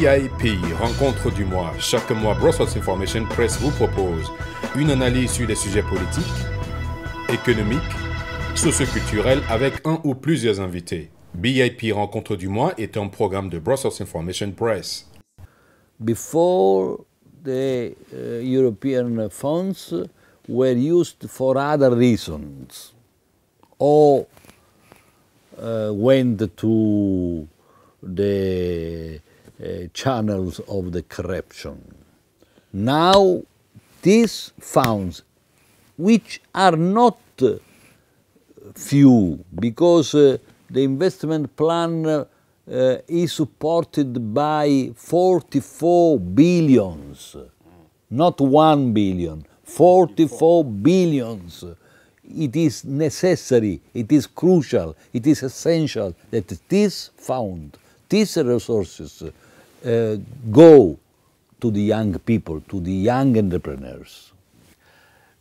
BIP, rencontre du mois. Chaque mois, Brussels Information Press vous propose une analyse sur des sujets politiques, économiques, socioculturels avec un ou plusieurs invités. BIP, rencontre du mois est un programme de Brussels Information Press. Before the European funds were used for other reasons or went to the channels of the corruption. Now these funds, which are not few, because the investment plan is supported by 44 billions, not 1 billion, 44 billions. It is necessary, it is crucial, it is essential that this fund, these resources go to the young people, to the young entrepreneurs.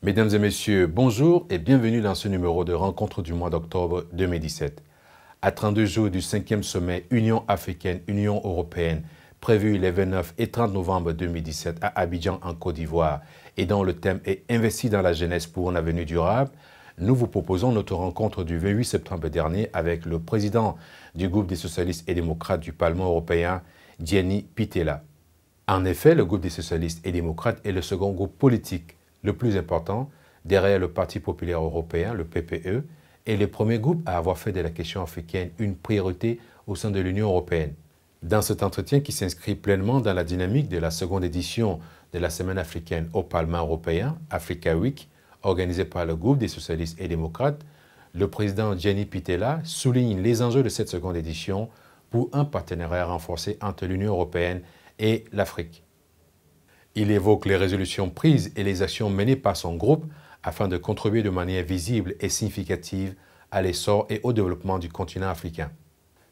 Mesdames et messieurs, bonjour et bienvenue dans ce numéro de rencontre du mois d'octobre 2017. À 32 jours du 5e sommet Union Africaine-Union Européenne, prévu les 29 et 30 novembre 2017 à Abidjan en Côte d'Ivoire, et dont le thème est « Investir dans la jeunesse pour un avenir durable », nous vous proposons notre rencontre du 28 septembre dernier avec le président du groupe des Socialistes et Démocrates du Parlement européen, Gianni PITTELA. En effet, le groupe des Socialistes et Démocrates est le second groupe politique le plus important derrière le Parti Populaire Européen, le PPE, et le premier groupe à avoir fait de la question africaine une priorité au sein de l'Union européenne. Dans cet entretien qui s'inscrit pleinement dans la dynamique de la seconde édition de la Semaine africaine au Parlement européen, Africa Week, organisée par le groupe des Socialistes et Démocrates, le président Gianni PITTELA souligne les enjeux de cette seconde édition pour un partenariat renforcé entre l'Union européenne et l'Afrique. Il évoque les résolutions prises et les actions menées par son groupe afin de contribuer de manière visible et significative à l'essor et au développement du continent africain.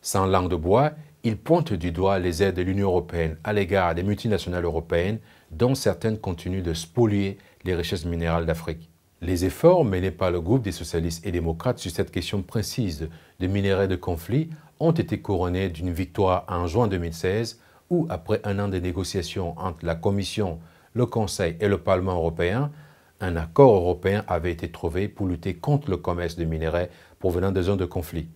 Sans langue de bois, il pointe du doigt les aides de l'Union européenne à l'égard des multinationales européennes dont certaines continuent de spolier les richesses minérales d'Afrique. Les efforts menés par le groupe des Socialistes et Démocrates sur cette question précise de minerais de conflit ont été couronnés d'une victoire en juin 2016 où, après un an de négociations entre la Commission, le Conseil et le Parlement européen, un accord européen avait été trouvé pour lutter contre le commerce de minerais provenant de zones de conflit.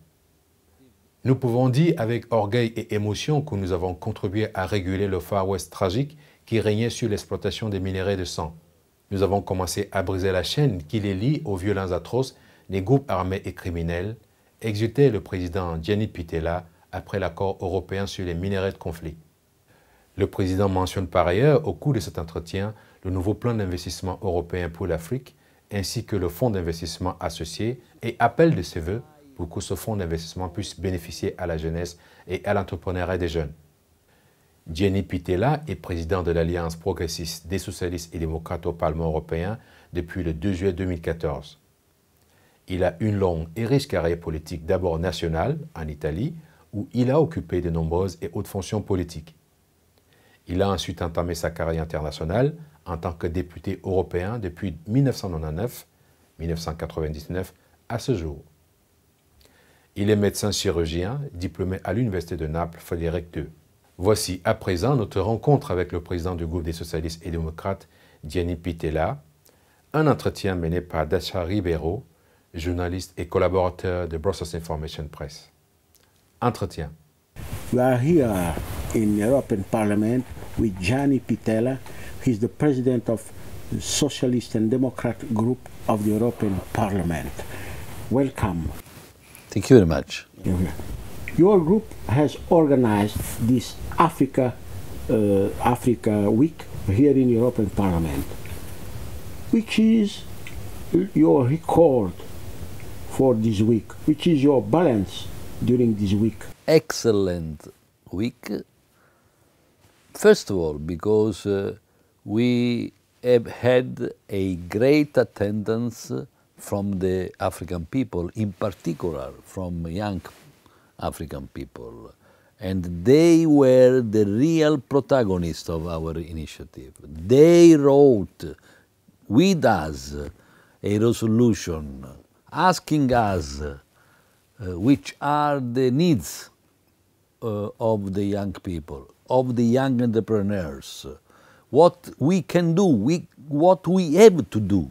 Nous pouvons dire avec orgueil et émotion que nous avons contribué à réguler le Far West tragique qui régnait sur l'exploitation des minerais de sang. Nous avons commencé à briser la chaîne qui les lie aux violences atroces des groupes armés et criminels, exultait le président Gianni PITTELA après l'accord européen sur les minerais de conflit. Le président mentionne par ailleurs au cours de cet entretien le nouveau plan d'investissement européen pour l'Afrique ainsi que le fonds d'investissement associé et appelle de ses vœux pour que ce fonds d'investissement puisse bénéficier à la jeunesse et à l'entrepreneuriat des jeunes. Gianni PITTELA est président de l'Alliance progressiste des socialistes et démocrates au Parlement européen depuis le 2 juillet 2014. Il a une longue et riche carrière politique d'abord nationale en Italie où il a occupé de nombreuses et hautes fonctions politiques. Il a ensuite entamé sa carrière internationale en tant que député européen depuis 1999 à ce jour. Il est médecin chirurgien, diplômé à l'Université de Naples, Frédéric II. Voici à présent notre rencontre avec le président du groupe des Socialistes et Démocrates, Gianni PITTELA, un entretien mené par Dacha Ribeiro, journaliste et collaborateur de Brussels Information Press. Entretien. We are here in European Parliament with Gianni PITTELA. He's the president of the Socialist and Democrat group of the European Parliament. Welcome. Thank you very much. Your group has organized this Africa Week here in European Parliament. Which is your record for this week? Which is your balance during this week? Excellent week. First of all, because we have had a great attendance from the African people, in particular from young African people. And they were the real protagonists of our initiative. They wrote with us a resolution asking us which are the needs of the young people, of the young entrepreneurs. What we can do, what we have to do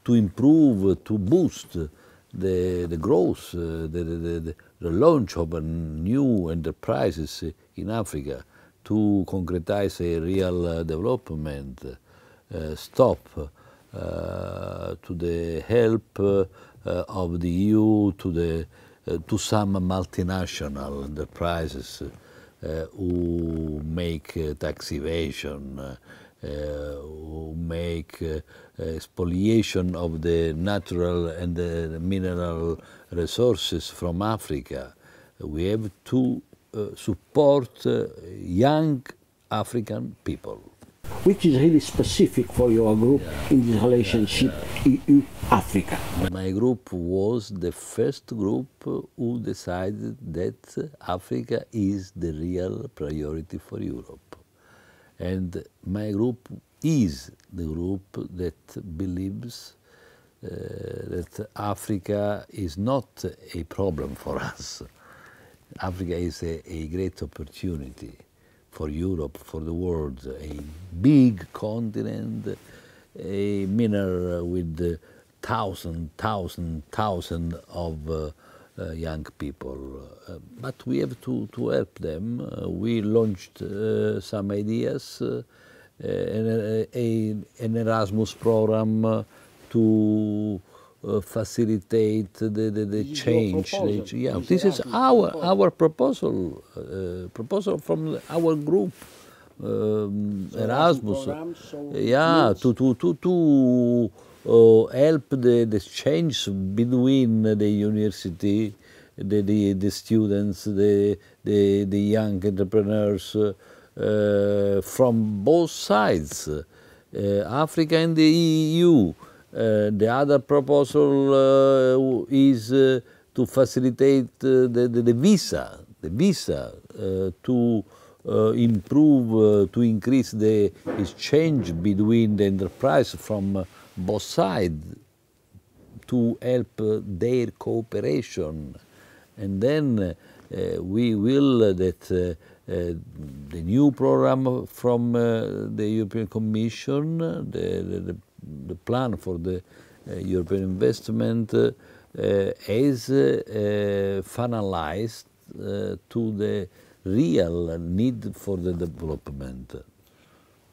to improve, to boost the growth, the launch of new enterprises in Africa, to concretize a real development, stop to the help of the EU to some multinational enterprises who make tax evasion, who make spoliation of the natural and the mineral resources from Africa. We have to support young African people. Which is really specific for your group in this relationship EU-Africa. My group was the first group who decided that Africa is the real priority for Europe. And my group is the group that believes that Africa is not a problem for us. Africa is a great opportunity for Europe, for the world, a big continent, a mineral with thousands of young people. But we have to help them. We launched some ideas, an Erasmus program to facilitate the change. Yeah, this is our proposal from our group, Erasmus. Yeah, to help the change between the university, the students, the young entrepreneurs from both sides, Africa and the EU. The other proposal is to facilitate the visa to improve, to increase the exchange between the enterprise from both sides, to help their cooperation. And then we will that the new program from the European Commission, the plan for the European investment is finalized to the real need for the development.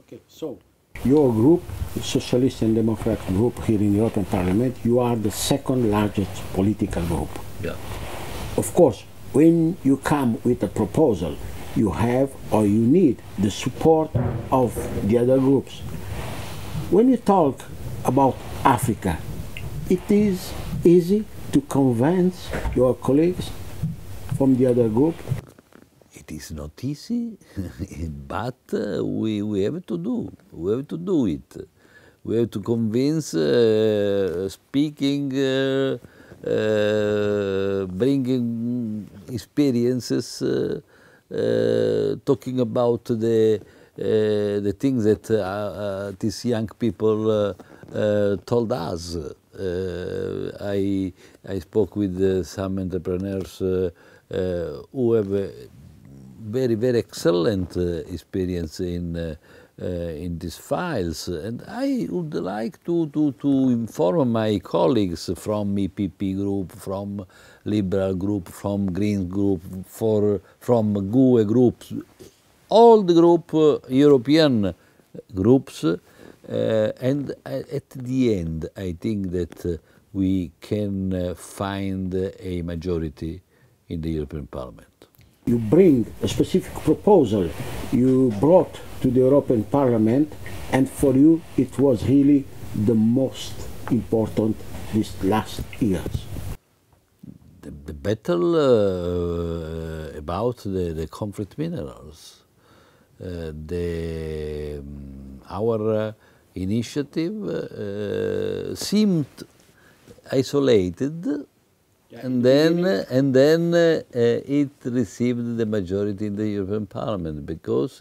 Okay, so your group, the Socialist and Democrat group here in the European Parliament, you are the second largest political group. Yeah. Of course, when you come with a proposal, you have or you need the support of the other groups. When you talk about Africa, it is easy to convince your colleagues from the other group? It is not easy, but we have to do. We have to do it. We have to convince, speaking, bringing experiences, talking about the things that these young people told us. I spoke with some entrepreneurs who have very, very excellent experience in these files, and I would like to inform my colleagues from EPP group, from Liberal group, from Green group, from GUE groups, all the group, European groups, and at the end I think that we can find a majority in the European Parliament. You bring a specific proposal you brought to the European Parliament, and for you it was really the most important these last years. The battle about the conflict minerals. Our initiative seemed isolated, and then it received the majority in the European Parliament because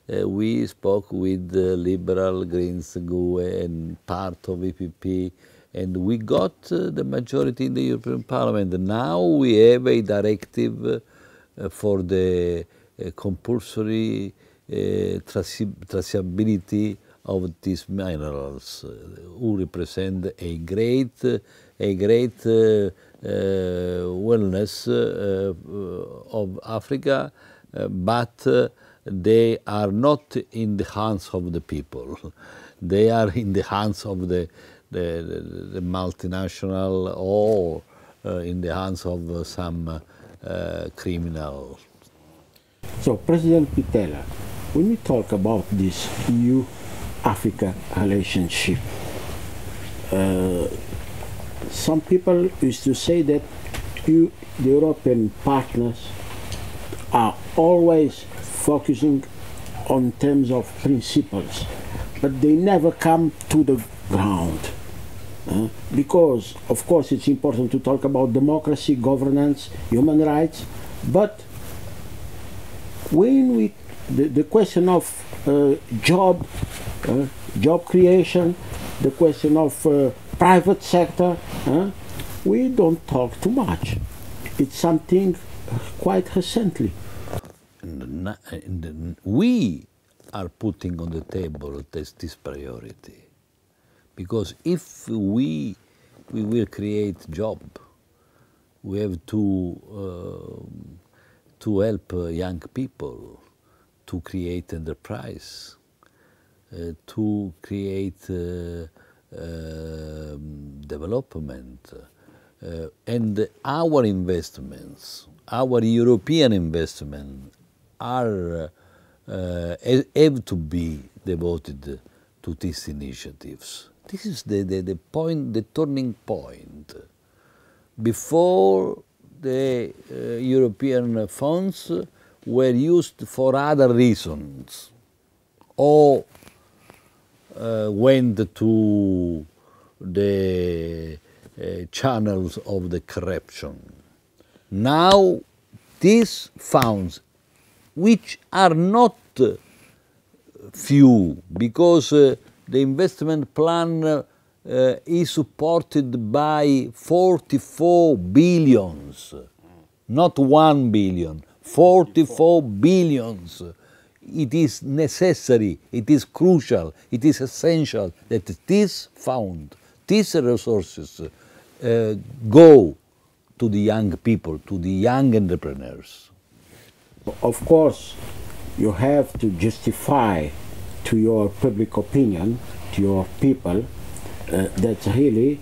we spoke with Liberal, Greens, GUE and part of EPP, and we got the majority in the European Parliament. Now we have a directive for the compulsory traceability of these minerals, who represent a great wellness of Africa, but they are not in the hands of the people. They are in the hands of the multinational, or in the hands of some criminal. So, President PITTELA, when we talk about this EU-Africa relationship, some people used to say that the European partners are always focusing on terms of principles, but they never come to the ground. Because, of course, it's important to talk about democracy, governance, human rights, but when the question of job creation, the question of private sector, we don't talk too much. It's something quite recently. We are putting on the table this priority, because if we will create job, we have to help young people to create enterprise, to create development, and our investments, our European investments, have to be devoted to these initiatives. This is the point, the turning point. Before, the European funds were used for other reasons, or went to the channels of the corruption. Now, these funds, which are not few, because the investment plan is supported by 44 billions, not 1 billion, 44 billions. It is necessary, it is crucial, it is essential that this fund, these resources go to the young people, to the young entrepreneurs. Of course, you have to justify to your public opinion, to your people, that really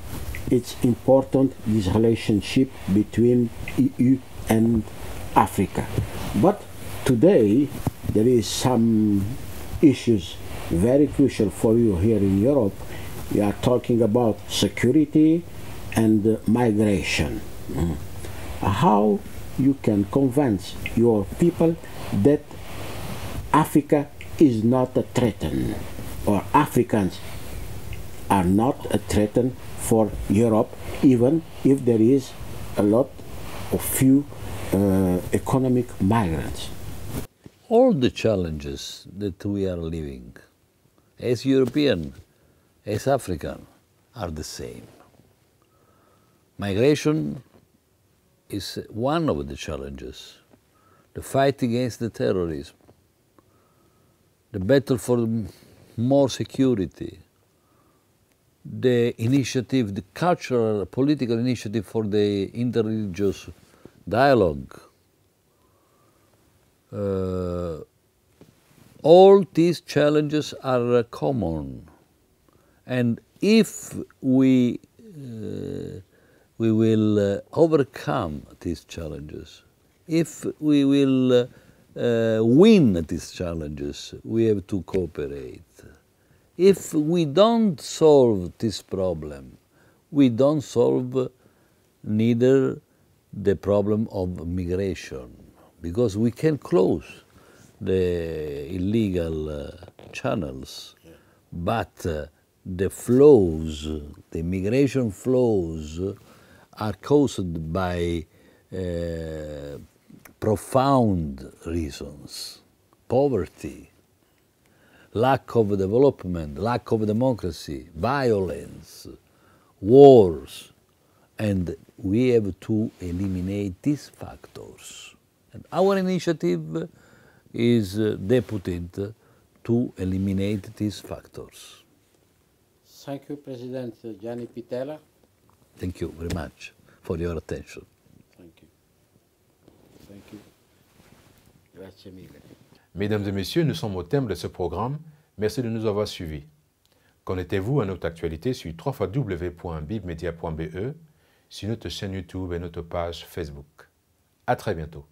it's important, this relationship between EU and Africa. But today there is some issues very crucial for you here in Europe. You are talking about security and migration. How you can convince your people that Africa is not a threat, or Africans are not a threat for Europe, even if there is a lot of few economic migrants? All the challenges that we are living, as European, as African, are the same. Migration is one of the challenges. The fight against the terrorism, the battle for more security, the initiative, the cultural, political initiative for the interreligious dialogue. All these challenges are common, and if we will overcome these challenges, if we will win these challenges, we have to cooperate. If we don't solve this problem, we don't solve neither the problem of migration, because we can close the illegal channels, but the flows, the migration flows, are caused by profound reasons: poverty, lack of development, lack of democracy, violence, wars, and we have to eliminate these factors. And our initiative is deputed to eliminate these factors. Thank you, President Gianni PITTELA. Thank you very much for your attention. Thank you. Thank you. Grazie mille. Mesdames et messieurs, nous sommes au thème de ce programme. Merci de nous avoir suivis. Connectez-vous à notre actualité sur www.bibmedia.be, sur notre chaîne YouTube et notre page Facebook. À très bientôt.